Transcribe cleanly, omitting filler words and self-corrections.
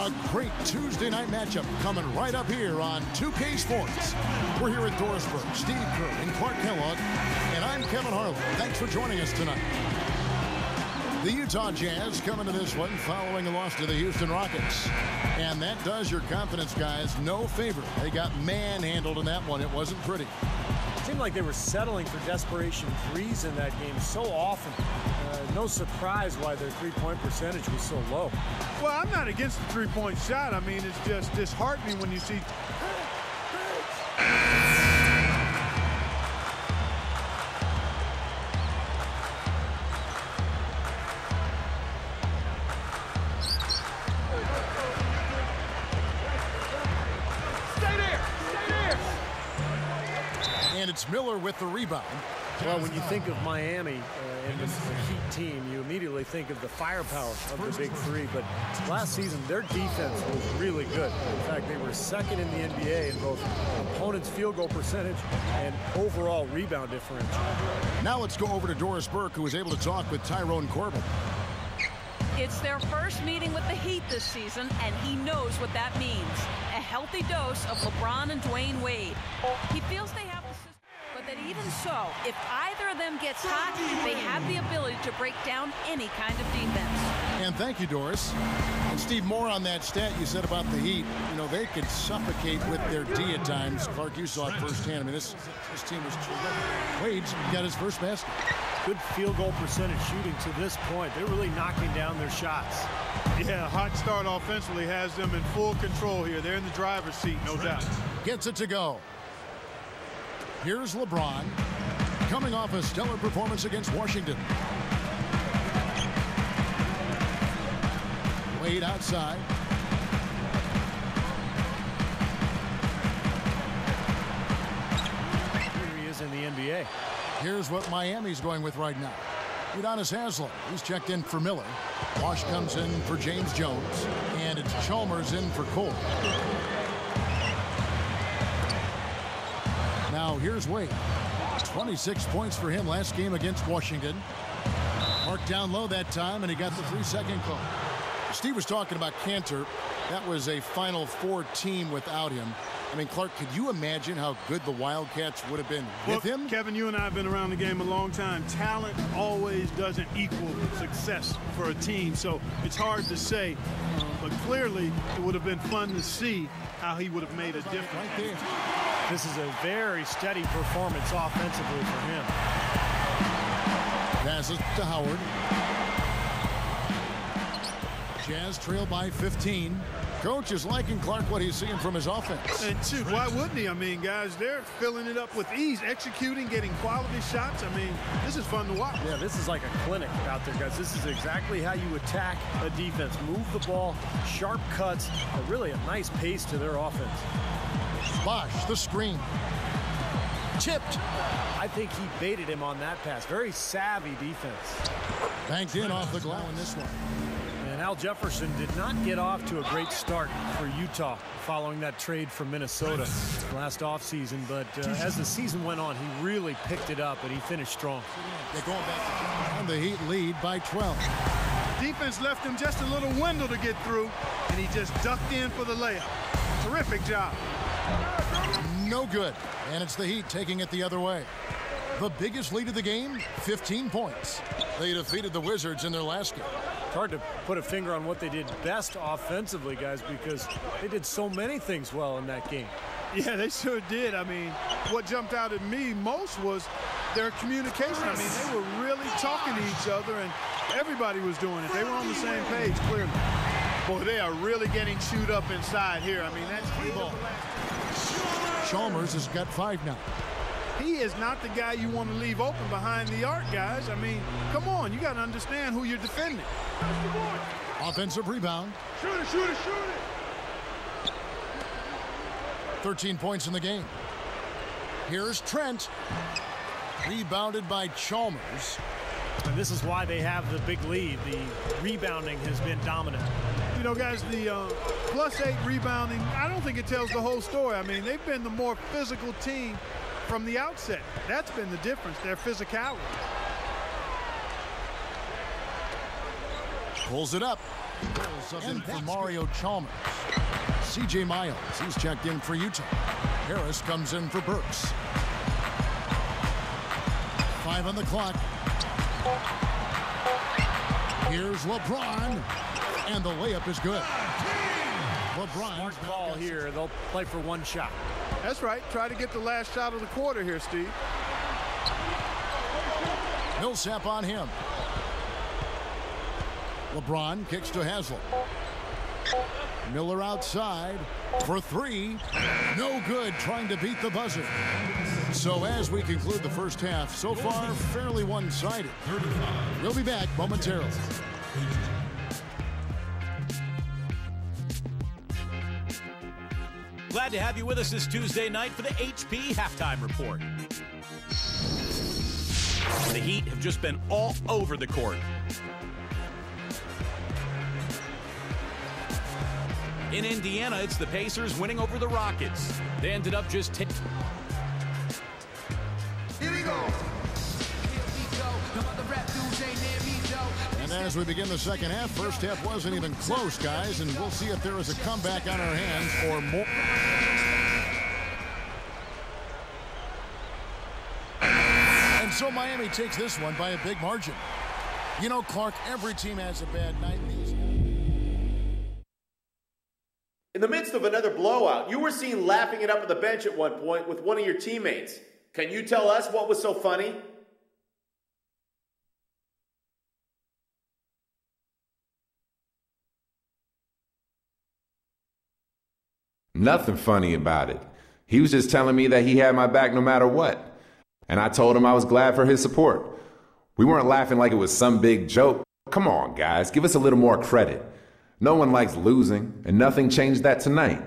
A great Tuesday night matchup coming right up here on 2K Sports. We're here at Dorisburg. Steve Kerr and Clark Kellogg, and I'm Kevin Harlan. Thanks for joining us tonight. The Utah Jazz coming to this one following a loss to the Houston Rockets. And that does your confidence guys no favor. They got manhandled in that one. It wasn't pretty. It seemed like they were settling for desperation threes in that game so often. No surprise why their three-point percentage was so low. Well, I'm not against the three-point shot. I mean, it's just disheartening when you see... And it's Miller with the rebound. Well, when you think of Miami and this is a Heat team, you immediately think of the firepower of the big three. But last season, their defense was really good. In fact, they were second in the NBA in both opponents' field goal percentage and overall rebound differential. Now let's go over to Doris Burke, who was able to talk with Tyrone Corbin. It's their first meeting with the Heat this season, and he knows what that means. A healthy dose of LeBron and Dwayne Wade. He feels they have the system, but that even so, if either of them gets hot, they have the ability to break down any kind of defense. And thank you, Doris. And Steve, more on that stat you said about the Heat. You know, they could suffocate with their D at times. Clark, you saw it firsthand. I mean, this team was terrific. Wade's got his first basket. Good field goal percentage shooting to this point. They're really knocking down their shots. Yeah, hot start offensively has them in full control here. They're in the driver's seat, no doubt. Gets it to go. Here's LeBron, coming off a stellar performance against Washington. Wade outside. Here he is in the NBA. Here's what Miami's going with right now. Udonis Haslem, he's checked in for Miller. Wash comes in for James Jones. And it's Chalmers in for Cole. Now here's Wade. 26 points for him last game against Washington. Marked down low that time, and he got the 3-second call. Steve was talking about Cantor. That was a Final Four team without him. I mean, Clark, could you imagine how good the Wildcats would have been with him? Kevin, you and I have been around the game a long time. Talent always doesn't equal success for a team, so it's hard to say. But clearly, it would have been fun to see how he would have made a difference. Right there. This is a very steady performance offensively for him. Passes to Howard. Jazz trail by 15. Coach is liking Clark what he's seeing from his offense. And shoot, why wouldn't he? I mean, guys, they're filling it up with ease, executing, getting quality shots. I mean, this is fun to watch. Yeah, this is like a clinic out there, guys. This is exactly how you attack a defense. Move the ball, sharp cuts, really a nice pace to their offense. Bosh, the screen. Chipped. I think he baited him on that pass. Very savvy defense. Banked in off the glass in this one. And Al Jefferson did not get off to a great start for Utah following that trade from Minnesota last offseason. But as the season went on, he really picked it up, and he finished strong. They're going back to the Heat lead by 12. Defense left him just a little window to get through, and he just ducked in for the layup. Terrific job. No good. And it's the Heat taking it the other way. The biggest lead of the game, 15 points. They defeated the Wizards in their last game. It's hard to put a finger on what they did best offensively, guys, because they did so many things well in that game. Yeah, they sure did. I mean, what jumped out at me most was their communication. I mean, they were really talking to each other, and everybody was doing it. They were on the same page, clearly. Boy, they are really getting chewed up inside here. I mean, that's key ball. Chalmers has got 5 now. He is not the guy you want to leave open behind the arc, guys. I mean, come on. You got to understand who you're defending. Offensive rebound. Shoot it, shoot it, shoot it. 13 points in the game. Here's Trent. Rebounded by Chalmers. And this is why they have the big lead. The rebounding has been dominant. You know, guys, the +8 rebounding, I don't think it tells the whole story. I mean, they've been the more physical team from the outset. That's been the difference, their physicality. Pulls it up. And for Mario Chalmers. C.J. Miles, he's checked in for Utah. Harris comes in for Burks. 5 on the clock. Here's LeBron, and the layup is good. LeBron. Smart call here. They'll play for one shot. That's right. Try to get the last shot of the quarter here, Steve. Millsap on him. LeBron kicks to Haslem. Miller outside for 3. No good, trying to beat the buzzer. So as we conclude the first half, so far fairly one-sided. We'll be back momentarily. Glad to have you with us this Tuesday night for the HP Halftime Report. The Heat have just been all over the court. In Indiana, it's the Pacers winning over the Rockets. They ended up just Here we go. And as we begin the second half, first half wasn't even close, guys, and we'll see if there is a comeback on our hands or more. And so Miami takes this one by a big margin. You know, Clark, every team has a bad night these days. In the midst of another blowout, you were seen laughing it up on the bench at one point with one of your teammates. Can you tell us what was so funny? Nothing funny about it. He was just telling me that he had my back no matter what. And I told him I was glad for his support. We weren't laughing like it was some big joke. Come on, guys, give us a little more credit. No one likes losing, and nothing changed that tonight.